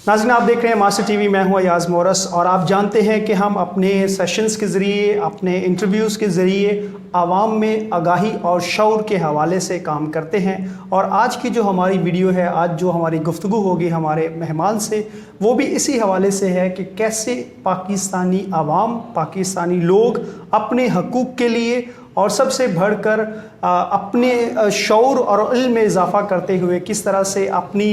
ناظرین آپ دیکھ رہے ہیں ماسٹر ٹی وی، میں ہوں ایاز مورس، اور آپ جانتے ہیں کہ ہم اپنے سیشنز کے ذریعے، اپنے انٹرویوز کے ذریعے عوام میں آگاہی اور شعور کے حوالے سے کام کرتے ہیں۔ اور آج کی جو ہماری ویڈیو ہے، آج جو ہماری گفتگو ہوگی ہمارے مہمان سے، وہ بھی اسی حوالے سے ہے کہ کیسے پاکستانی عوام، پاکستانی لوگ اپنے حقوق کے لیے اور سب سے بڑھ کر اپنے شعور اور علم میں اضافہ کرتے ہوئے کس طرح سے اپنی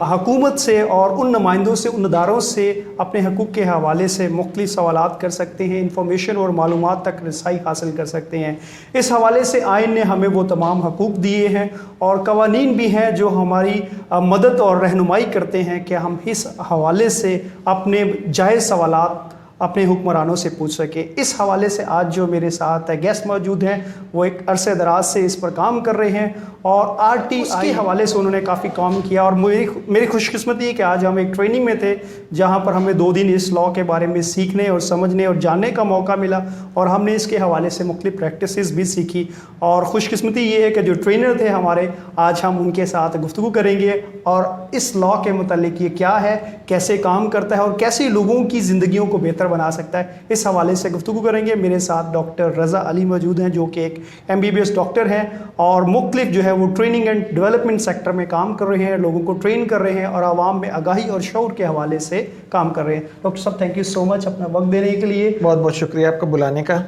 حکومت سے اور ان نمائندوں سے، ان اداروں سے اپنے حقوق کے حوالے سے مختلف سوالات کر سکتے ہیں، انفارمیشن اور معلومات تک رسائی حاصل کر سکتے ہیں۔ اس حوالے سے آئین نے ہمیں وہ تمام حقوق دیے ہیں اور قوانین بھی ہیں جو ہماری مدد اور رہنمائی کرتے ہیں کہ ہم اس حوالے سے اپنے جائز سوالات اپنے حکمرانوں سے پوچھ سکیں۔ اس حوالے سے آج جو میرے ساتھ گیسٹ موجود ہیں، وہ ایک عرصے دراز سے اس پر کام کر رہے ہیں اور RTI کے حوالے سے انہوں نے کافی کام کیا۔ اور میری خوش قسمتی ہے کہ آج ہم ایک ٹریننگ میں تھے جہاں پر ہمیں 2 دن اس لاء کے بارے میں سیکھنے اور سمجھنے اور جاننے کا موقع ملا، اور ہم نے اس کے حوالے سے مختلف پریکٹسز بھی سیکھی۔ اور خوش قسمتی یہ ہے کہ جو ٹرینر تھے ہمارے، آج ہم ان کے ساتھ گفتگو کریں گے اور اس لاء کے متعلق یہ کیا ہے، کیسے کام کرتا ہے اور کیسے لوگوں کی زندگیوں کو بہتر بنا سکتا ہے، اس حوالے سے گفتگو کریں گے۔ میرے ساتھ ڈاکٹر رضا علی موجود ہیں جو کہ ایک MBBS ڈاکٹر ہیں اور مختلف جو ہے وہ ٹریننگ اینڈ ڈیولپمنٹ سیکٹر میں کام کر رہے ہیں، لوگوں کو ٹرین کر رہے ہیں اور عوام میں آگاہی اور شعور کے حوالے سے کام کر رہے ہیں۔ ڈاکٹر صاحب تھینک یو سو مچ اپنا وقت دینے کے لیے۔ بہت بہت شکریہ آپ کو بلانے کا۔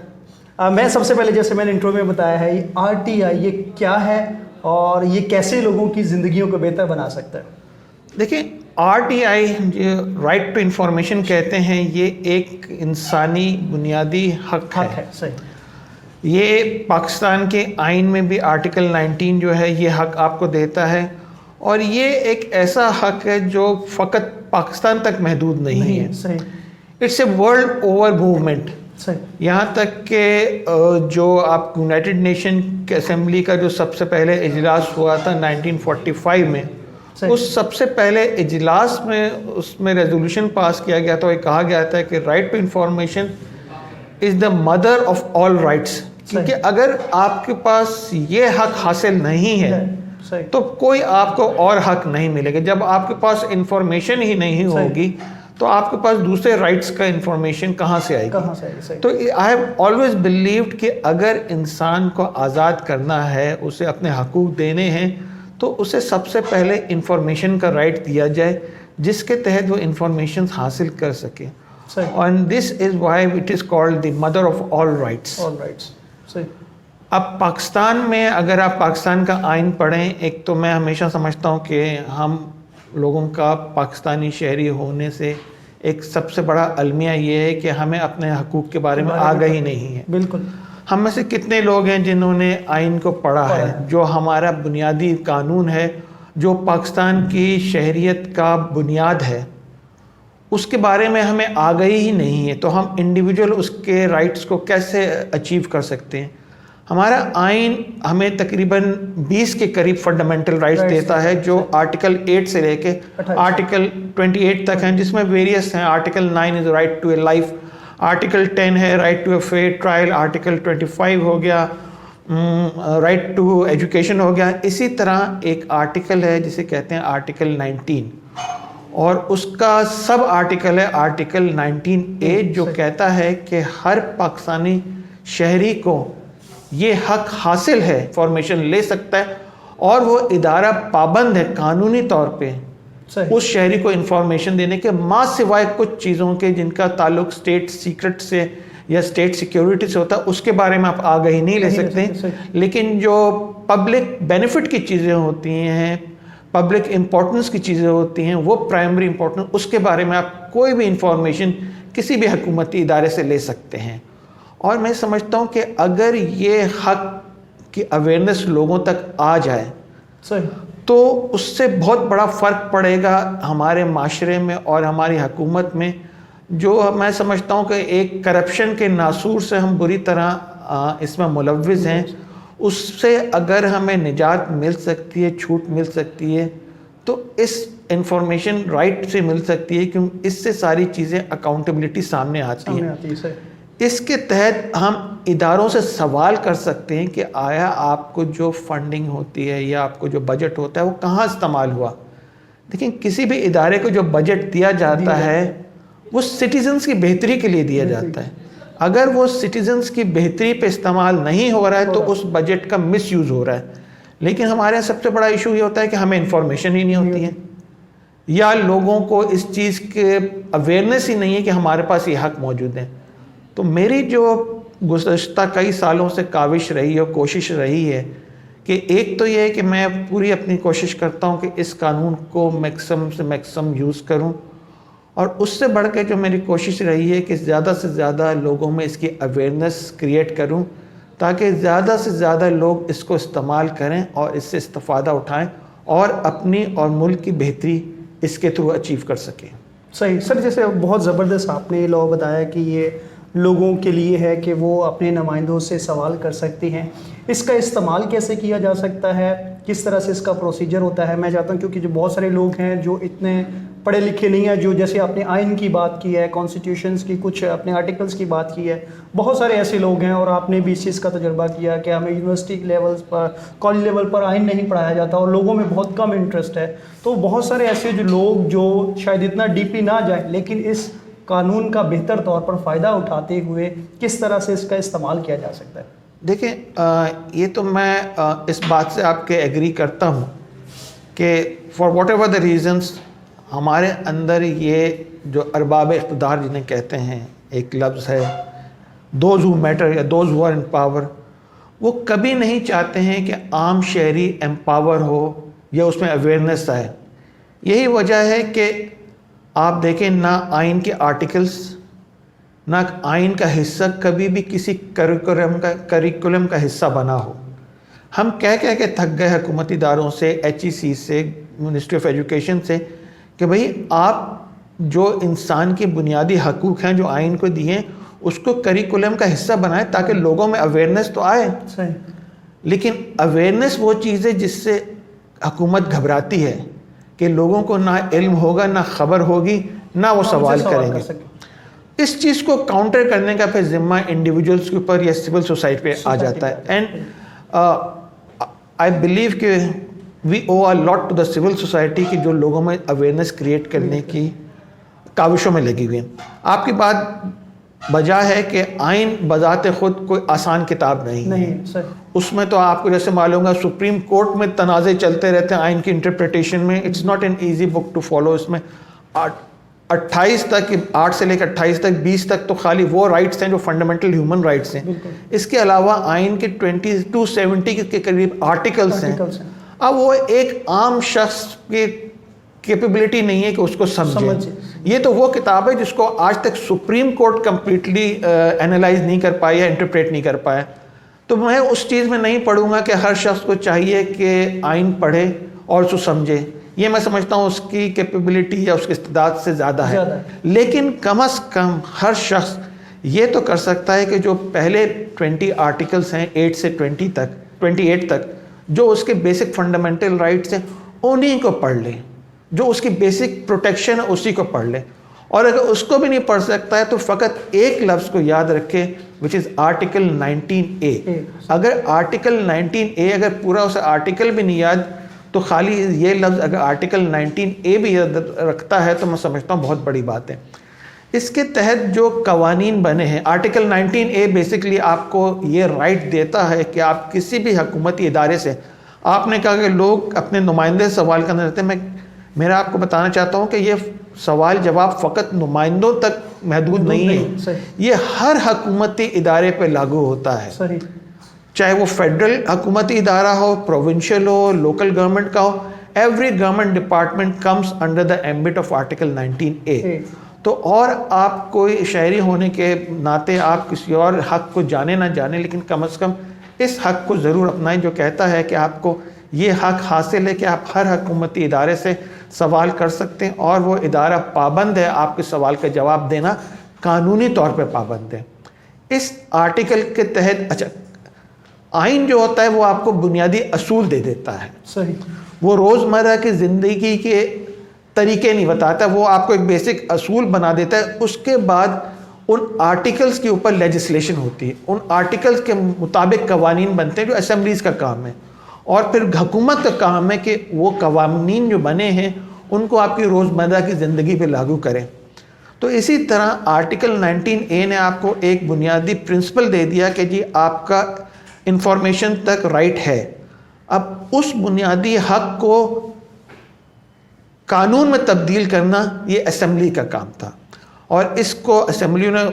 میں سب سے پہلے، جیسے میں نے انٹرو میں بتایا ہے، یہ RTI یہ کیا ہے اور یہ کیسے لوگوں کی زندگیوں کو بہتر بنا سکتا ہے؟ دیکھیں، RTI جو رائٹ ٹو انفارمیشن کہتے ہیں، یہ ایک انسانی بنیادی حق ہے۔ صحیح۔ یہ پاکستان کے آئین میں بھی آرٹیکل 19 جو ہے یہ حق آپ کو دیتا ہے، اور یہ ایک ایسا حق ہے جو فقط پاکستان تک محدود نہیں ہے۔ صحیح۔ It's a world over movement. صحیح۔ یہاں تک کہ جو آپ یونائٹڈ نیشن کے اسمبلی کا جو سب سے پہلے اجلاس ہوا تھا 1945 میں، اس سب سے پہلے اجلاس میں اس میں ریزولوشن پاس کیا گیا تھا، یہ کہا گیا تھا کہ right to information is the mother of all rights, کیونکہ اگر آپ کے پاس یہ حق حاصل نہیں ہے تو کوئی آپ کو اور حق نہیں ملے گا۔ جب آپ کے پاس انفارمیشن ہی نہیں ہوگی تو آپ کے پاس دوسرے رائٹس کا انفارمیشن کہاں سے آئے گی؟ تو آئی ہیو آلویز بلیوڈ کہ اگر انسان کو آزاد کرنا ہے، اسے اپنے حقوق دینے ہیں، تو اسے سب سے پہلے انفارمیشن کا رائٹ دیا جائے جس کے تحت وہ انفارمیشن حاصل کر سکے۔ And this is why it is called the mother of all rights. All rights. اب پاکستان میں اگر آپ پاکستان کا آئین پڑھیں، ایک تو میں ہمیشہ سمجھتا ہوں کہ ہم لوگوں کا پاکستانی شہری ہونے سے ایک سب سے بڑا المیہ یہ ہے کہ ہمیں اپنے حقوق کے بارے میں آگاہی نہیں ہے۔ بالکل۔ ہم میں سے کتنے لوگ ہیں جنہوں نے آئین کو پڑھا ہے، جو ہمارا بنیادی قانون ہے، جو پاکستان کی شہریت کا بنیاد ہے، اس کے بارے میں ہمیں آگاہی ہی نہیں ہے، تو ہم انڈیویجول اس کے رائٹس کو کیسے اچیو کر سکتے ہیں؟ ہمارا آئین ہمیں تقریباً 20 کے قریب فنڈامنٹل رائٹس دیتا ہے، جو آرٹیکل 8 سے لے کے آرٹیکل 28 تک ہیں، جس میں ویریس ہیں۔ Article 9 is right to a life, article 10 ہے right to a fair trial, article 25 ہو گیا رائٹ ٹو ایجوکیشن ہو گیا۔ اسی طرح ایک آرٹیکل ہے جسے کہتے ہیں آرٹیکل 19، اور اس کا سب آرٹیکل ہے آرٹیکل 19A، جو کہتا ہے کہ ہر پاکستانی شہری کو یہ حق حاصل ہے، انفارمیشن لے سکتا ہے، اور وہ ادارہ پابند ہے قانونی طور پہ اس شہری کو انفارمیشن دینے کے، ماں سوائے کچھ چیزوں کے جن کا تعلق اسٹیٹ سیکرٹ سے یا اسٹیٹ سیکیورٹی سے ہوتا ہے، اس کے بارے میں آپ آگاہی نہیں لے سکتے۔ لیکن جو پبلک بینیفٹ کی چیزیں ہوتی ہیں، پبلک امپورٹنس کی چیزیں ہوتی ہیں، وہ پرائمری امپورٹنس، اس کے بارے میں آپ کوئی بھی انفارمیشن کسی بھی حکومتی ادارے سے لے سکتے ہیں۔ اور میں سمجھتا ہوں کہ اگر یہ حق کی اویئرنیس لوگوں تک آ جائے تو اس سے بہت بڑا فرق پڑے گا ہمارے معاشرے میں اور ہماری حکومت میں، جو میں سمجھتا ہوں کہ ایک کرپشن کے ناسور سے ہم بری طرح اس میں ملوث ہیں، اس سے اگر ہمیں نجات مل سکتی ہے، چھوٹ مل سکتی ہے، تو اس انفارمیشن رائٹ سے مل سکتی ہے، کیونکہ اس سے ساری چیزیں اکاؤنٹیبلٹی سامنے آتی ہیں۔ اس کے تحت ہم اداروں سے سوال کر سکتے ہیں کہ آیا آپ کو جو فنڈنگ ہوتی ہے یا آپ کو جو بجٹ ہوتا ہے وہ کہاں استعمال ہوا۔ لیکن کسی بھی ادارے کو جو بجٹ دیا جاتا ہے وہ سٹیزنز کی بہتری کے لیے دیا جاتا ہے. اگر وہ سٹیزنز کی بہتری پہ استعمال نہیں ہو رہا ہے تو اس بجٹ کا مس یوز ہو رہا ہے. لیکن ہمارے یہاں سب سے بڑا ایشو یہ ہوتا ہے کہ ہمیں انفارمیشن ہی نہیں ہوتی ہے, یا لوگوں کو اس چیز کے اویئرنیس ہی نہیں ہے کہ ہمارے پاس یہ حق موجود ہے. تو میری جو گزشتہ کئی سالوں سے کاوش رہی ہے, کوشش رہی ہے کہ ایک تو یہ ہے کہ میں پوری اپنی کوشش کرتا ہوں کہ اس قانون کو میکسیمم سے میکسیمم یوز کروں, اور اس سے بڑھ کے جو میری کوشش رہی ہے کہ زیادہ سے زیادہ لوگوں میں اس کی اویئرنیس کریٹ کروں تاکہ زیادہ سے زیادہ لوگ اس کو استعمال کریں اور اس سے استفادہ اٹھائیں اور اپنی اور ملک کی بہتری اس کے تھرو اچیو کر سکیں. صحیح سر, جیسے بہت زبردست آپ نے لا بتایا کہ یہ لوگوں کے لیے ہے کہ وہ اپنے نمائندوں سے سوال کر سکتے ہیں. اس کا استعمال کیسے کیا جا سکتا ہے, کس طرح سے اس کا پروسیجر ہوتا ہے؟ میں چاہتا ہوں کیونکہ جو بہت سارے لوگ ہیں جو اتنے پڑھے لکھے نہیں ہیں, جو جیسے آپ نے آئین کی بات کی ہے, کانسٹیٹیوشنز کی کچھ اپنے آرٹیکلز کی بات کی ہے, بہت سارے ایسے لوگ ہیں, اور آپ نے بھی اس چیز کا تجربہ کیا کہ ہمیں یونیورسٹی لیولز پر, کالج لیول پر آئین نہیں پڑھایا جاتا اور لوگوں میں بہت کم انٹرسٹ ہے. تو بہت سارے ایسے جو لوگ جو شاید اتنا ڈیپلی نہ جائیں لیکن اس قانون کا بہتر طور پر فائدہ اٹھاتے ہوئے کس طرح سے اس کا استعمال کیا جا سکتا ہے؟ دیکھیں, یہ تو میں اس بات سے آپ کے ایگری کرتا ہوں کہ for what ever the reasons ہمارے اندر یہ جو ارباب اقتدار جنہیں کہتے ہیں, ایک لفظ ہے دوز ہو میٹر یا those who are in power, وہ کبھی نہیں چاہتے ہیں کہ عام شہری امپاور ہو یا اس میں اویئرنیس آئے. یہی وجہ ہے کہ آپ دیکھیں نہ آئین کے آرٹیکلز نہ آئین کا حصہ کبھی بھی کسی کریکولم کا حصہ بنا ہو. ہم کہہ کے تھک گئے حکومتی اداروں سے, ایچ ای سی سے, منسٹری آف ایجوکیشن سے کہ بھئی آپ جو انسان کی بنیادی حقوق ہیں جو آئین کو دیے اس کو کریکولم کا حصہ بنائیں تاکہ لوگوں میں اویئرنیس تو آئے. لیکن اویئرنیس وہ چیز ہے جس سے حکومت گھبراتی ہے کہ لوگوں کو نہ علم ہوگا, نہ خبر ہوگی, نہ وہ سوال کریں گے. اس چیز کو کاؤنٹر کرنے کا پھر ذمہ انڈیویجولز کے اوپر یا سول سوسائٹی پہ آ جاتا ہے. اینڈ آئی بلیو کہ we owe a lot to the civil society کی جو لوگوں میں اویئرنیس کریٹ کرنے کی کاوشوں میں لگی ہوئی ہیں. آپ کی بات بجا ہے کہ آئین بذات خود کوئی آسان کتاب نہیں ہے. اس میں تو آپ کو جیسے معلوم ہے سپریم کورٹ میں تنازع چلتے رہتے ہیں آئین کی انٹرپریٹیشن میں. It's not an easy book to follow. اس میں 28 تک 8 سے لے کر 28 تک 20 تک تو خالی وہ رائٹس ہیں جو فنڈامنٹل ہیومن رائٹس ہیں. اس کے علاوہ آئین کے 270 کے قریب آرٹیکلس ہیں. اب وہ ایک عام شخص کی کیپیبلٹی نہیں ہے کہ اس کو سمجھے. یہ تو وہ کتاب ہے جس کو آج تک سپریم کورٹ کمپلیٹلی اینالائز نہیں کر پایا یا انٹرپریٹ نہیں کر پایا. تو میں اس چیز میں نہیں پڑھوں گا کہ ہر شخص کو چاہیے کہ آئین پڑھے اور اس کو سمجھے. یہ میں سمجھتا ہوں اس کی کیپیبلٹی یا اس کی استعداد سے زیادہ ہے. لیکن کم از کم ہر شخص یہ تو کر سکتا ہے کہ جو پہلے 20 آرٹیکلس ہیں 8 سے 28 تک جو اس کے بیسک فنڈامنٹل رائٹس ہیں انہیں کو پڑھ لیں. جو اس کی بیسک پروٹیکشن ہے اسی کو پڑھ لیں. اور اگر اس کو بھی نہیں پڑھ سکتا ہے تو فقط ایک لفظ کو یاد رکھے وچ از آرٹیکل 19A. اگر آرٹیکل 19A اگر پورا اسے آرٹیکل بھی نہیں یاد تو خالی یہ لفظ اگر آرٹیکل 19A بھی یاد رکھتا ہے تو میں سمجھتا ہوں بہت بڑی بات ہے. اس کے تحت جو قوانین بنے ہیں میرا 19A بیسکلی آپ کو یہ رائٹ دیتا ہے کہ آپ کسی بھی حکومتی ادارے سے, آپ نے کہا کہ لوگ اپنے نمائندے سوال کرنے رہتے ہیں, میرا آپ کو بتانا چاہتا ہوں کہ یہ سوال جواب فقط نمائندوں تک محدود نہیں ہے, یہ ہر حکومتی ادارے پہ لاگو ہوتا ہے. چاہے وہ فیڈرل حکومتی ادارہ ہو, پروونشل ہو, لوکل گورنمنٹ کا ہو, every government department comes under the ambit of article 19A. تو اور آپ کوئی شہری ہونے کے ناطے آپ کسی اور حق کو جانے نہ جانے لیکن کم از کم اس حق کو ضرور اپنائیں جو کہتا ہے کہ آپ کو یہ حق حاصل ہے کہ آپ ہر حکومتی ادارے سے سوال کر سکتے ہیں اور وہ ادارہ پابند ہے آپ کے سوال کا جواب دینا, قانونی طور پہ پابند ہے. اس آرٹیکل کے تحت اچھا آئین جو ہوتا ہے وہ آپ کو بنیادی اصول دے دیتا ہے. وہ روزمرہ کی زندگی کے طریقے نہیں بتاتا, وہ آپ کو ایک بیسک اصول بنا دیتا ہے. اس کے بعد ان آرٹیکلز کے اوپر لیجسلیشن ہوتی ہے, ان آرٹیکلز کے مطابق قوانین بنتے ہیں جو اسمبلیز کا کام ہے. اور پھر حکومت کا کام ہے کہ وہ قوانین جو بنے ہیں ان کو آپ کی روزمرہ کی زندگی پہ لاگو کریں. تو اسی طرح آرٹیکل 19A نے آپ کو ایک بنیادی پرنسپل دے دیا کہ جی آپ کا انفارمیشن تک رائٹ ہے. اب اس بنیادی حق کو قانون میں تبدیل کرنا یہ اسمبلی کا کام تھا, اور اس کو اسمبلی نے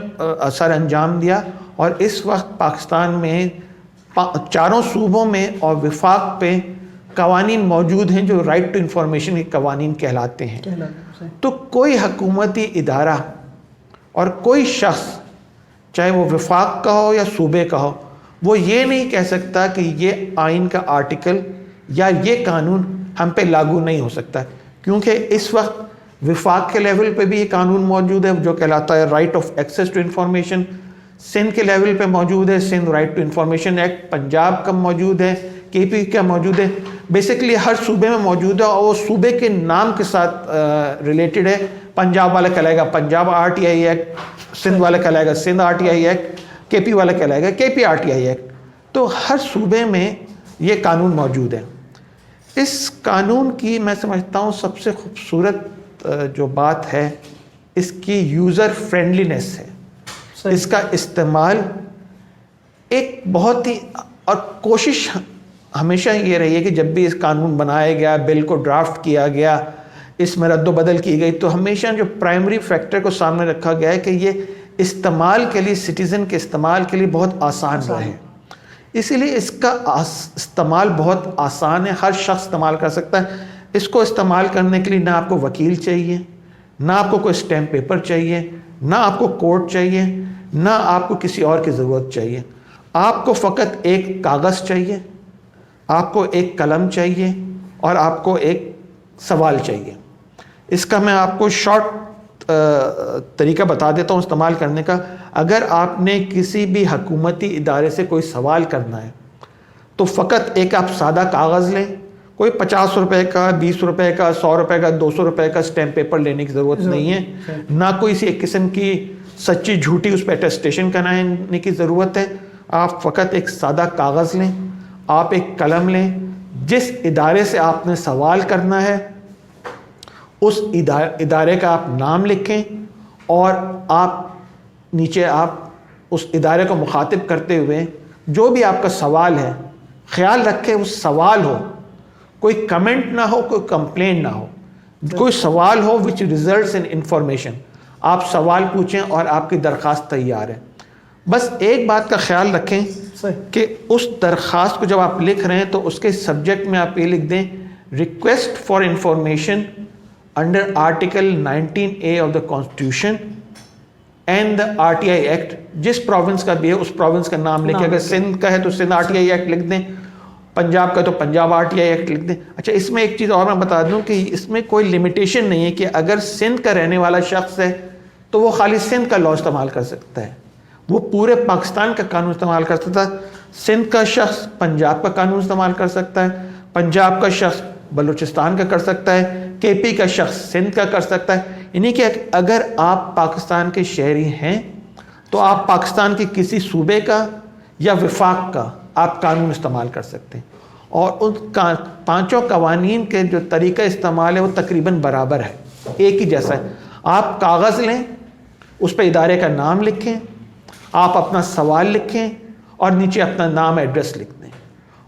سر انجام دیا. اور اس وقت پاکستان میں 4 صوبوں میں اور وفاق پہ قوانین موجود ہیں جو رائٹ ٹو انفارمیشن کے قوانین کہلاتے ہیں. تو کوئی حکومتی ادارہ اور کوئی شخص, چاہے وہ وفاق کا ہو یا صوبے کا ہو, وہ یہ نہیں کہہ سکتا کہ یہ آئین کا آرٹیکل یا یہ قانون ہم پہ لاگو نہیں ہو سکتا, کیونکہ اس وقت وفاق کے لیول پہ بھی یہ قانون موجود ہے جو کہلاتا ہے right of access to information. Sindh کے لیول پہ موجود ہے Sindh right to information act. Punjab کا موجود ہے, KP کا موجود ہے. بیسیکلی ہر صوبے میں موجود ہے, اور وہ صوبے کے نام کے ساتھ ریلیٹڈ ہے. پنجاب والا کہلائے گا پنجاب RTI ایکٹ, سندھ والا کہلائے گا سندھ RTI ایکٹ, KP والا کہلائے گا KP RTI ایکٹ. تو ہر صوبے میں یہ قانون موجود ہے. اس قانون کی میں سمجھتا ہوں سب سے خوبصورت جو بات ہے اس کی یوزر فرینڈلینس ہے. اس کا استعمال ایک بہت ہی, اور کوشش ہمیشہ یہ رہی ہے کہ جب بھی اس قانون بنایا گیا, بل کو ڈرافٹ کیا گیا, اس میں رد و بدل کی گئی, تو ہمیشہ جو پرائمری فیکٹر کو سامنے رکھا گیا ہے کہ یہ استعمال کے لیے, سٹیزن کے استعمال کے لیے بہت آسان رہے. اسی لیے اس کا استعمال بہت آسان ہے, ہر شخص استعمال کر سکتا ہے. اس کو استعمال کرنے کے لیے نہ آپ کو وکیل چاہیے, نہ آپ کو کوئی اسٹیمپ پیپر چاہیے, نہ آپ کو کورٹ چاہیے, نہ آپ کو کسی اور کی ضرورت چاہیے. آپ کو فقط ایک کاغذ چاہیے, آپ کو ایک قلم چاہیے, اور آپ کو ایک سوال چاہیے. اس کا میں آپ کو شارٹ طریقہ بتا دیتا ہوں استعمال کرنے کا. اگر آپ نے کسی بھی حکومتی ادارے سے کوئی سوال کرنا ہے تو فقط ایک آپ سادہ کاغذ لیں, کوئی 50 روپے کا, 20 روپے کا, 100 روپے کا, 200 روپے کا اسٹیمپ پیپر لینے کی ضرورت نہیں ہے, نہ کوئی سی ایک قسم کی سچی جھوٹی اس پہ اٹیسٹیشن کرانے کی ضرورت ہے. آپ فقط ایک سادہ کاغذ لیں, آپ ایک قلم لیں, جس ادارے سے آپ نے سوال کرنا ہے اس ادارے کا آپ نام لکھیں, اور آپ نیچے آپ اس ادارے کو مخاطب کرتے ہوئے جو بھی آپ کا سوال ہے خیال رکھیں وہ سوال ہو, کوئی کمنٹ نہ ہو, کوئی کمپلین نہ ہو, کوئی سوال ہو which results in information. آپ سوال پوچھیں اور آپ کی درخواست تیار ہے. بس ایک بات کا خیال رکھیں کہ اس درخواست کو جب آپ لکھ رہے ہیں تو اس کے سبجیکٹ میں آپ یہ لکھ دیں request for information under article 19A of the constitution and the RTI act. جس پروونس کا بھی ہے اس پروونس کا نام لکھیں. اگر سندھ کا ہے تو سندھ RTI ایکٹ لکھ دیں, پنجاب کا تو پنجاب RTI ایکٹ لکھ دیں. اچھا, اس میں ایک چیز اور میں بتا دوں کہ اس میں کوئی لمیٹیشن نہیں ہے کہ اگر سندھ کا رہنے والا شخص ہے تو وہ خالی سندھ کا لا استعمال کر سکتا ہے, وہ پورے پاکستان کا قانون استعمال کر سکتا ہے. سندھ کا شخص پنجاب کا قانون استعمال کر سکتا ہے, پنجاب کا شخص بلوچستان کا کر سکتا ہے, KP کا شخص سندھ کا کر سکتا ہے. یعنی کہ اگر آپ پاکستان کے شہری ہیں تو آپ پاکستان کے کسی صوبے کا یا وفاق کا آپ قانون استعمال کر سکتے ہیں, اور ان 5 قوانین کے جو طریقہ استعمال ہے وہ تقریباً برابر ہے, ایک ہی جیسا ہے. آپ کاغذ لیں, اس پہ ادارے کا نام لکھیں, آپ اپنا سوال لکھیں, اور نیچے اپنا نام ایڈریس لکھ دیں,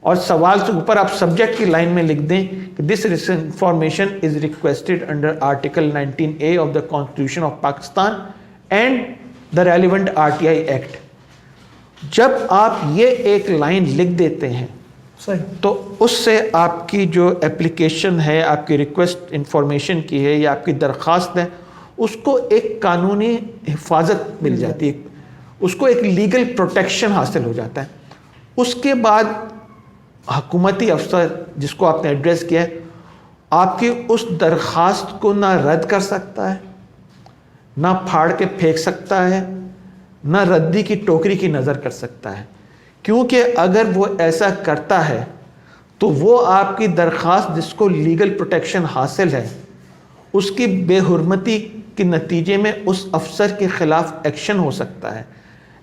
اور سوال سے اوپر آپ سبجیکٹ کی لائن میں لکھ دیں کہ this information is requested under article 19A of the constitution of Pakistan and the relevant RTI act. جب آپ یہ ایک لائن لکھ دیتے ہیں تو اس سے آپ کی جو اپلیکیشن ہے, آپ کی ریکویسٹ انفارمیشن کی ہے یا آپ کی درخواست ہے, اس کو ایک قانونی حفاظت مل جاتی ہے, اس کو ایک لیگل پروٹیکشن حاصل ہو جاتا ہے. اس کے بعد حکومتی افسر جس کو آپ نے ایڈریس کیا ہے آپ کی اس درخواست کو نہ رد کر سکتا ہے, نہ پھاڑ کے پھینک سکتا ہے, نہ ردی کی ٹوکری کی نظر کر سکتا ہے. کیونکہ اگر وہ ایسا کرتا ہے تو وہ آپ کی درخواست جس کو لیگل پروٹیکشن حاصل ہے اس کی بے حرمتی کے نتیجے میں اس افسر کے خلاف ایکشن ہو سکتا ہے.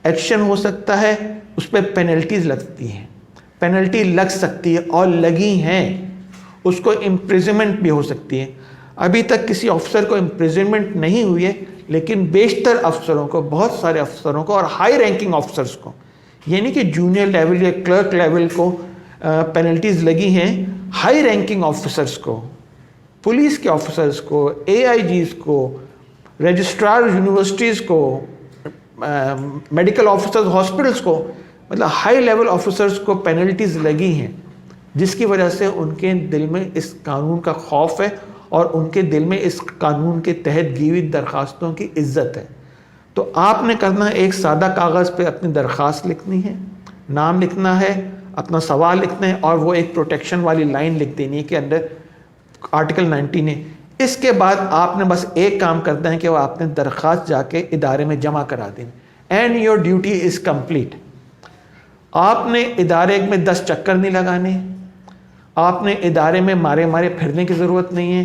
ایکشن ہو سکتا ہے, اس پہ پینلٹیز لگتی ہیں, پینلٹی لگ سکتی ہے اور لگی ہیں, اس کو امپریزمنٹ بھی ہو سکتی ہے. ابھی تک کسی افسر کو امپریزنمنٹ نہیں ہوئی ہے، لیکن بیشتر افسروں کو، بہت سارے افسروں کو اور ہائی رینکنگ افسرز کو، یعنی کہ جونیئر لیول یا کلرک لیول کو پینلٹیز لگی ہیں، ہائی رینکنگ آفیسرز کو، پولیس کے آفیسرز کو، اے آئی جیز کو، رجسٹرار یونیورسٹیز کو، میڈیکل آفیسرز ہاسپٹلز کو، مطلب ہائی لیول آفیسرز کو پینلٹیز لگی ہیں، جس کی وجہ سے ان کے دل میں اس قانون کا خوف ہے اور ان کے دل میں اس قانون کے تحت دی ہوئی درخواستوں کی عزت ہے۔ تو آپ نے کرنا ایک سادہ کاغذ پہ اپنی درخواست لکھنی ہے، نام لکھنا ہے، اپنا سوال لکھنا ہے، اور وہ ایک پروٹیکشن والی لائن لکھ دینی ہے کہ انڈر آرٹیکل 19 ہے۔ اس کے بعد آپ نے بس ایک کام کرنا ہے کہ وہ آپ نے درخواست جا کے ادارے میں جمع کرا دیں، and your duty is complete. آپ نے ادارے میں 10 چکر نہیں لگانے، آپ نے ادارے میں مارے پھرنے کی ضرورت نہیں ہے۔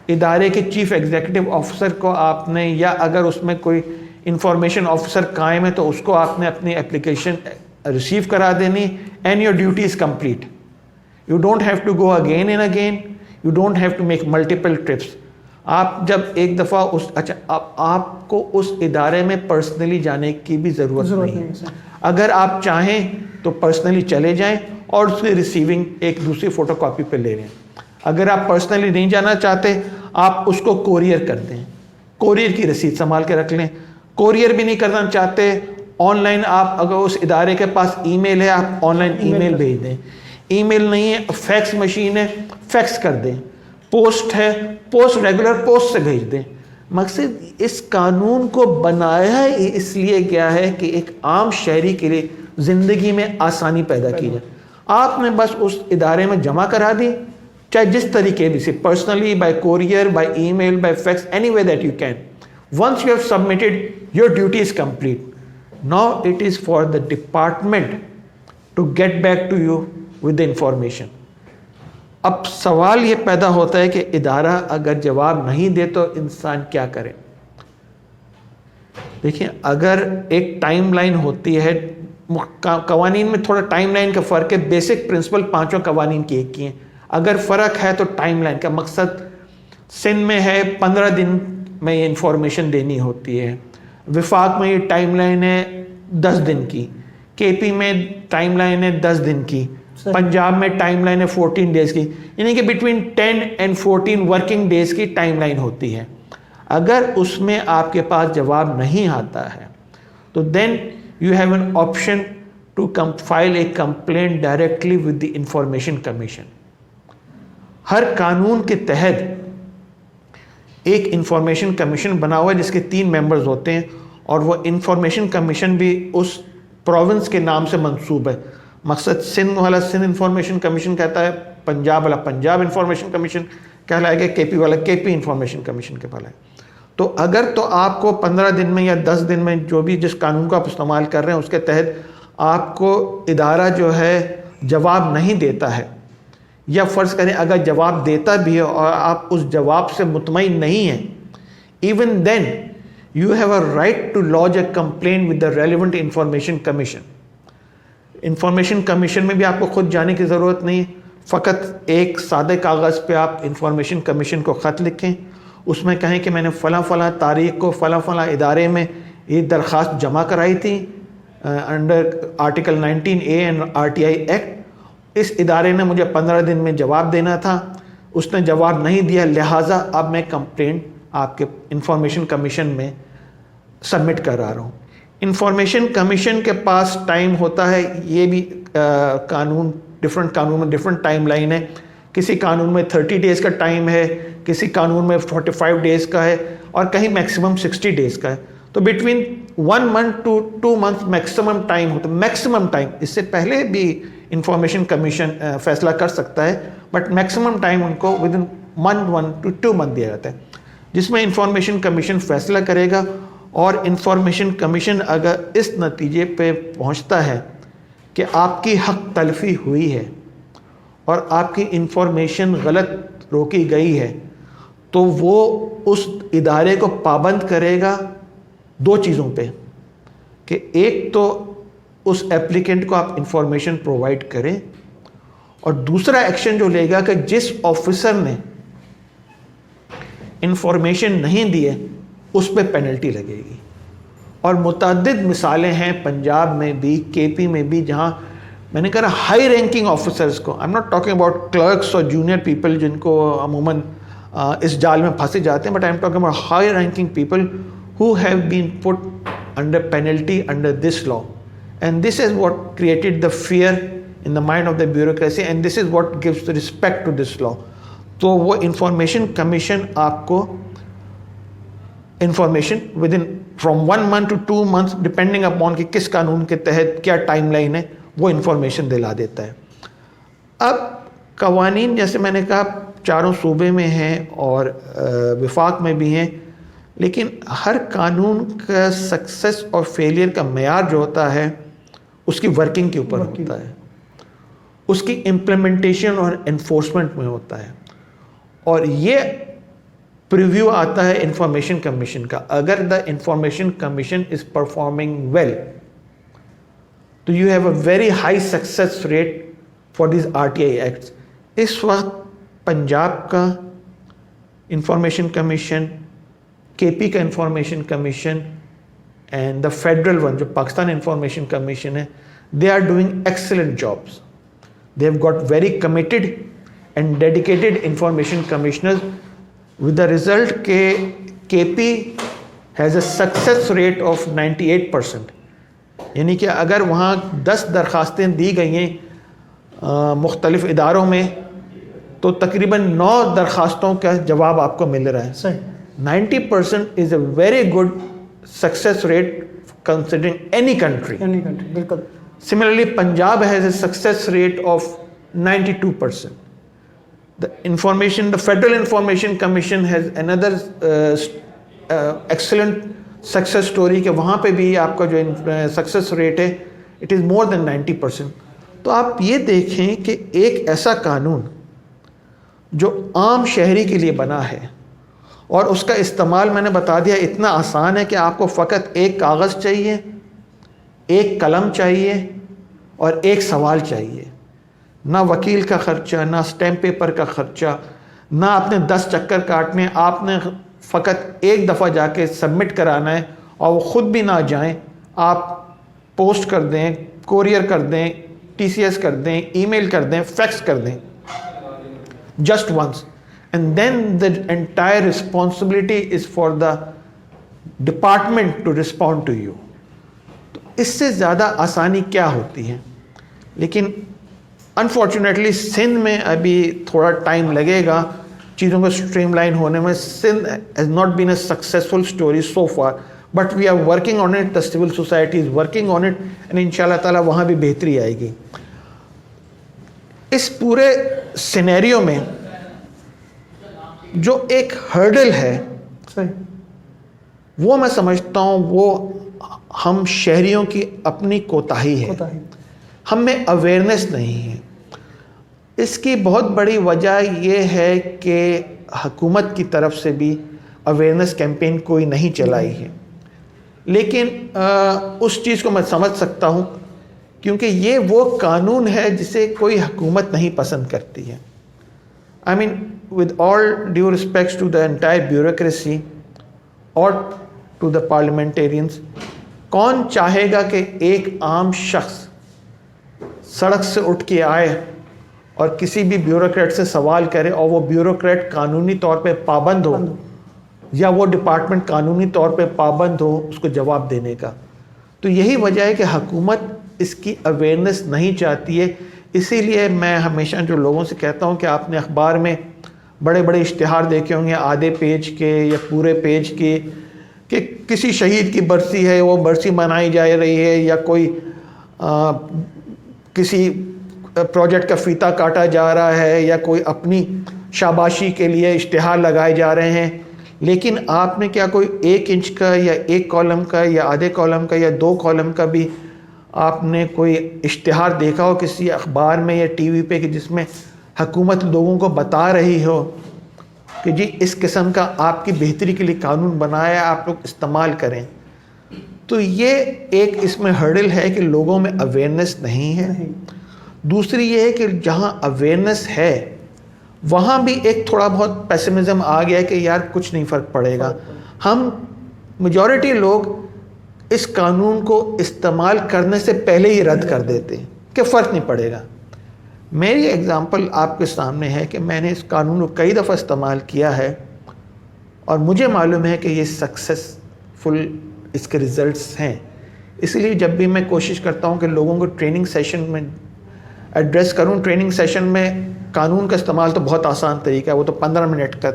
ادارے کے چیف ایگزیکٹو آفیسر کو آپ نے، یا اگر اس میں کوئی انفارمیشن آفیسر قائم ہے تو اس کو آپ نے اپنی اپلیکیشن ریسیو کرا دینی، and your duty is complete. You don't have to go again and again, you don't have to make multiple trips. آپ جب ایک دفعہ آپ کو اس ادارے میں پرسنلی جانے کی بھی ضرورت نہیں ہے۔ اگر آپ چاہیں تو پرسنلی چلے جائیں اور اس کی ریسیونگ ایک دوسری فوٹو کاپی پہ لے لیں۔ اگر آپ پرسنلی نہیں جانا چاہتے، آپ اس کو کوریئر کر دیں، کوریئر کی رسید سنبھال کے رکھ لیں۔ کوریئر بھی نہیں کرنا چاہتے، آن لائن آپ، اگر اس ادارے کے پاس ای میل ہے، آپ آن لائن ای میل بھیج دیں۔ ای میل نہیں ہے، فیکس مشین ہے، فیکس کر دیں۔ پوسٹ ہے، پوسٹ ریگولر پوسٹ سے بھیج دیں۔ مقصد اس قانون کو بنایا ہے اس لیے گیا ہے کہ ایک عام شہری کے لیے زندگی میں آسانی پیدا کی جائے۔ آپ نے بس اس ادارے میں جمع کرا دی، چاہے جس طریقے بھی سے، personally, by courier, by email, by fax, any way that you can. Once you have submitted, your duty is complete. Now it is for the department to get back to you with the information. اب سوال یہ پیدا ہوتا ہے کہ ادارہ اگر جواب نہیں دے تو انسان کیا کرے؟ دیکھیں، اگر ایک ٹائم لائن ہوتی ہے، قوانین میں تھوڑا ٹائم لائن کا فرق ہے، بیسک پرنسپل پانچوں قوانین کی ایک کی ہیں۔ اگر فرق ہے تو ٹائم لائن کا مقصد، سندھ میں ہے 15 دن میں یہ انفارمیشن دینی ہوتی ہے، وفاق میں یہ ٹائم لائن ہے 10 دن کی، کے پی میں ٹائم لائن ہے 10 دن کی، پنجاب میں ٹائم لائن ہے 14 ڈیز کی، یعنی کہ بٹوین 10 اینڈ 14 ورکنگ ڈیز کی ٹائم لائن ہوتی ہے۔ اگر اس میں آپ کے پاس جواب نہیں آتا ہے تو then you have an option to file a complaint directly with the information commission. ہر قانون کے تحت ایک انفارمیشن کمیشن بنا ہوا ہے جس کے 3 ممبرز ہوتے ہیں، اور وہ انفارمیشن کمیشن بھی اس پروونس کے نام سے منسوب ہے۔ مقصد سندھ والا سندھ انفارمیشن کمیشن کہتا ہے، پنجاب والا پنجاب انفارمیشن کمیشن کہلائے گا، کے پی والا کے پی انفارمیشن کمیشن کہلائے گا۔ تو اگر تو آپ کو 15 دن میں یا 10 دن میں، جو بھی جس قانون کو آپ استعمال کر رہے ہیں اس کے تحت آپ کو ادارہ جو ہے جواب نہیں دیتا ہے، یا فرض کریں اگر جواب دیتا بھی ہے اور آپ اس جواب سے مطمئن نہیں ہیں، even then you have a right to لodge a complain with the relevant information commission. Information commission میں بھی آپ کو خود جانے کی ضرورت نہیں ہے، فقط ایک سادے کاغذ پہ آپ انفارمیشن کمیشن کو خط لکھیں، اس میں کہیں کہ میں نے فلاں فلاں تاریخ کو فلاں فلاں ادارے میں یہ درخواست جمع کرائی تھی under article 19A and RTI act, اس ادارے نے مجھے 15 دن میں جواب دینا تھا، اس نے جواب نہیں دیا، لہٰذا اب میں کمپلینٹ آپ کے انفارمیشن کمیشن میں سبمٹ کر رہا ہوں۔ انفارمیشن کمیشن کے پاس ٹائم ہوتا ہے، یہ بھی قانون، ڈفرینٹ قانون میں ڈفرینٹ ٹائم لائن ہے، کسی قانون میں 30 ڈیز کا ٹائم ہے، کسی قانون میں 45 ڈیز کا ہے، اور کہیں میکسیمم 60 ڈیز کا ہے۔ تو between 1 month to 2 months maximum time ہوتا ہے، میکسیمم ٹائم، اس سے پہلے بھی انفارمیشن کمیشن فیصلہ کر سکتا ہے، بٹ میکسیمم ٹائم ان کو ود ان 1 to 2 month دیا جاتا ہے، جس میں انفارمیشن کمیشن فیصلہ کرے گا۔ اور انفارمیشن کمیشن اگر اس نتیجے پہ پہنچتا ہے کہ آپ کی حق تلفی ہوئی ہے اور آپ کی انفارمیشن غلط روکی گئی ہے، تو وہ اس ادارے کو پابند کرے گا 2 چیزوں پہ، کہ ایک تو اس ایپلیکینٹ کو آپ انفارمیشن پرووائڈ کریں، اور دوسرا ایکشن جو لے گا کہ جس آفیسر نے انفارمیشن نہیں دی ہے اس پہ پینلٹی لگے گی. اور متعدد مثالیں ہیں پنجاب میں بھی, کے پی میں بھی, جہاں میں نے کہا ہائی رینکنگ آفیسرز کو, I am not talking about clerks اور جونیئر پیپل جن کو عموماً اس جال میں پھنسے جاتے ہیں, but I am talking about high ranking people who have been put under penalty under this law, and this is what created the fear in the mind of the bureaucracy, and this is what gives the respect to this law. تو وہ information commission آپ کو information with in from 1 month to 2 months depending upon کہ کس قانون کے تحت کیا ٹائم لائن ہے, وہ انفارمیشن دلا دیتا ہے. اب قوانین جیسے میں نے کہا چاروں صوبے میں ہیں اور وفاق میں بھی ہیں, لیکن ہر قانون کا سکسیس اور فیلئر کا معیار جو ہوتا ہے اس کی ورکنگ کے اوپر ہوتا ہے, اس کی امپلیمنٹیشن اور انفورسمنٹ میں ہوتا ہے. اور یہ پریویو آتا ہے انفارمیشن کمیشن کا. اگر the information commission is performing well تو you have a very high success rate for these RTI acts. اس وقت پنجاب کا انفارمیشن کمیشن, کے پی کا information commission and the federal one جو پاکستان انفارمیشن کمیشن ہے, they are doing excellent jobs. They have got very committed and dedicated information commissioners with the result کہ K P has a success rate of 98%. یعنی کہ اگر وہاں 10 درخواستیں دی گئی ہیں مختلف اداروں میں تو تقریباً 9 درخواستوں کا جواب آپ کو مل رہا ہے. صحیح. 90% is a very good success rate considering any country. بالکل. Similarly, Punjab has a success rate of 92%. The Federal Information Commission has another excellent success story کہ وہاں پہ بھی آپ کا جو success rate ہے it is more than 90%. تو آپ یہ دیکھیں کہ ایک ایسا قانون جو عام شہری کے لیے بنا ہے اور اس کا استعمال میں نے بتا دیا اتنا آسان ہے کہ آپ کو فقط ایک کاغذ چاہیے, ایک قلم چاہیے اور ایک سوال چاہیے. نہ وکیل کا خرچہ, نہ اسٹیمپ پیپر کا خرچہ, نہ آپ نے 10 چکر کاٹنے, آپ نے فقط ایک دفعہ جا کے سبمٹ کرانا ہے اور وہ خود بھی نہ جائیں, آپ پوسٹ کر دیں, کوریئر کر دیں, TCS کر دیں, ای میل کر دیں, فیکس کر دیں, just once. And then the entire responsibility is for the department to respond to you. تو اس سے زیادہ آسانی کیا ہوتی ہے؟ لیکن انفارچونیٹلی سندھ میں ابھی تھوڑا ٹائم لگے گا چیزوں کو اسٹریم لائن ہونے میں. Sindh has not been a successful story so far, but we are working on it. The civil society is working on it, and انشاءاللہ تعالیٰ وہاں بھی بہتری آئے گی. اس پورے سینیریو میں جو ایک ہرڈل ہے وہ میں سمجھتا ہوں وہ ہم شہریوں کی اپنی کوتاہی ہے, ہم میں اویئرنیس نہیں ہے. اس کی بہت بڑی وجہ یہ ہے کہ حکومت کی طرف سے بھی اویئرنیس کیمپین کوئی نہیں چلائی ہے. لیکن اس چیز کو میں سمجھ سکتا ہوں کیونکہ یہ وہ قانون ہے جسے کوئی حکومت نہیں پسند کرتی ہے. I mean, with all due respects to the entire bureaucracy or to the parliamentarians, کون چاہے گا کہ ایک عام شخص سڑک سے اٹھ کے آئے اور کسی بھی بیوروکریٹ سے سوال کرے اور وہ بیوروکریٹ قانونی طور پہ پابند ہو یا وہ ڈپارٹمنٹ قانونی طور پہ پابند ہو اس کو جواب دینے کا؟ تو یہی وجہ ہے کہ حکومت اس کی اویئرنیس نہیں چاہتی ہے. اسی لیے میں ہمیشہ جو لوگوں سے کہتا ہوں کہ آپ نے اخبار میں بڑے بڑے اشتہار دیکھے ہوں گے آدھے پیج کے یا پورے پیج کے کہ کسی شہید کی برسی ہے, وہ برسی منائی جا رہی ہے, یا کوئی کسی پروجیکٹ کا فیتا کاٹا جا رہا ہے, یا کوئی اپنی شاباشی کے لیے اشتہار لگائے جا رہے ہیں. لیکن آپ نے کیا کوئی 1 انچ کا یا 1 کالم کا یا آدھے کالم کا یا 2 کالم کا بھی آپ نے کوئی اشتہار دیکھا ہو کسی اخبار میں یا ٹی وی پہ کہ جس میں حکومت لوگوں کو بتا رہی ہو کہ جی اس قسم کا آپ کی بہتری کے لیے قانون بنایا ہے, آپ لوگ استعمال کریں؟ تو یہ ایک اس میں ہرڈل ہے کہ لوگوں میں اویئرنیس نہیں ہے. دوسری یہ ہے کہ جہاں اویئرنیس ہے وہاں بھی ایک تھوڑا بہت پیسمزم آ گیا کہ یار کچھ نہیں فرق پڑے گا. ہم میجورٹی لوگ اس قانون کو استعمال کرنے سے پہلے ہی رد کر دیتے ہیں کہ فرق نہیں پڑے گا. میری اگزامپل آپ کے سامنے ہے کہ میں نے اس قانون کو کئی دفعہ استعمال کیا ہے اور مجھے معلوم ہے کہ یہ سکسیسفل اس کے ریزلٹس ہیں. اس لیے جب بھی میں کوشش کرتا ہوں کہ لوگوں کو ٹریننگ سیشن میں ایڈریس کروں، ٹریننگ سیشن میں قانون کا استعمال تو بہت آسان طریقہ ہے، وہ تو 15 منٹ کا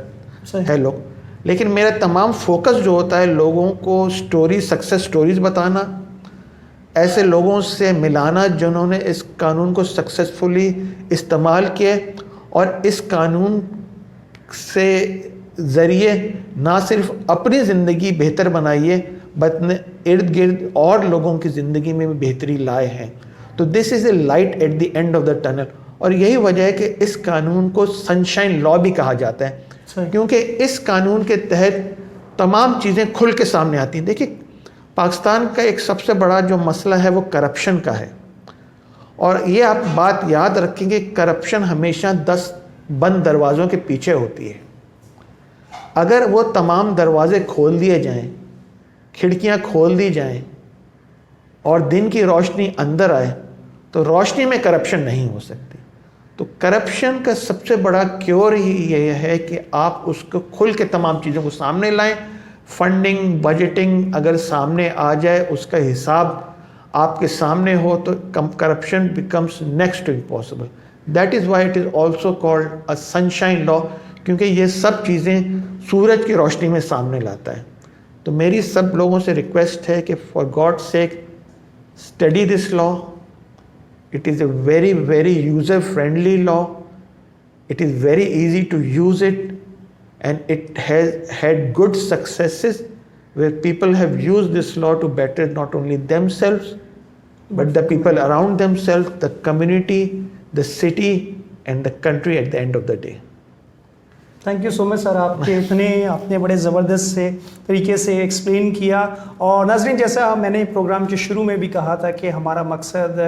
ہے لوگ، لیکن میرا تمام فوکس جو ہوتا ہے لوگوں کو سکسیس سٹوریز بتانا، ایسے لوگوں سے ملانا جنہوں نے اس قانون کو سکسیسفلی استعمال کیے اور اس قانون سے ذریعے نہ صرف اپنی زندگی بہتر بنائی ہے بلکہ ارد گرد اور لوگوں کی زندگی میں بھی بہتری لائے ہیں. تو this is a light at the end of the tunnel. اور یہی وجہ ہے کہ اس قانون کو سنشائن لا بھی کہا جاتا ہے، کیونکہ اس قانون کے تحت تمام چیزیں کھل کے سامنے آتی ہیں. دیکھیے پاکستان کا ایک سب سے بڑا جو مسئلہ ہے وہ کرپشن کا ہے، اور یہ آپ بات یاد رکھیں کہ کرپشن ہمیشہ 10 بند دروازوں کے پیچھے ہوتی ہے. اگر وہ تمام دروازے کھول دیے جائیں، کھڑکیاں کھول دی جائیں اور دن کی روشنی اندر آئے تو روشنی میں کرپشن نہیں ہو سکتی. تو کرپشن کا سب سے بڑا کیور ہی یہ ہے کہ آپ اس کو کھل کے تمام چیزوں کو سامنے لائیں. فنڈنگ، بجٹنگ اگر سامنے آ جائے، اس کا حساب آپ کے سامنے ہو تو corruption becomes next to impossible. That is why it is also called a sunshine law, کیونکہ یہ سب چیزیں سورج کی روشنی میں سامنے لاتا ہے. تو میری سب لوگوں سے ریکویسٹ ہے کہ for God sake study this law. It is a very, very user-friendly law. It is very easy to use it, and it has had good successes where people have used this law to better not only themselves, but the people around themselves, the community, the city, and the country at the end of the day. Thank you so much sir, آپ نے بڑے زبردست سے طریقے سے explain کیا. اور ناظرین، جیسا میں نے پروگرام کے شروع میں بھی کہا تھا کہ ہمارا مقصد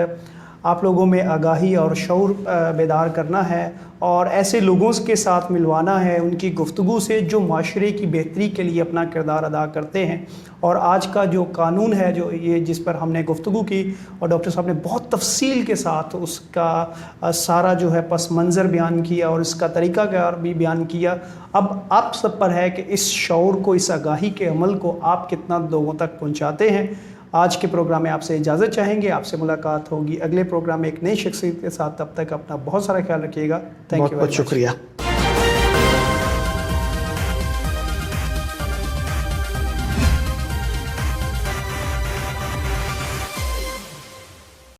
آپ لوگوں میں آگاہی اور شعور بیدار کرنا ہے اور ایسے لوگوں کے ساتھ ملوانا ہے ان کی گفتگو سے جو معاشرے کی بہتری کے لیے اپنا کردار ادا کرتے ہیں. اور آج کا جو قانون ہے جو یہ جس پر ہم نے گفتگو کی اور ڈاکٹر صاحب نے بہت تفصیل کے ساتھ اس کا سارا جو ہے پس منظر بیان کیا اور اس کا طریقہ کار بھی بیان کیا. اب آپ سب پر ہے کہ اس شعور کو، اس آگاہی کے عمل کو آپ کتنا لوگوں تک پہنچاتے ہیں. آج کے پروگرام میں آپ سے اجازت چاہیں گے، آپ سے ملاقات ہوگی اگلے پروگرام میں ایک نئی شخصیت کے ساتھ. تب تک اپنا بہت سارا خیال رکھیے گا. تھینک یو، بہت شکریہ.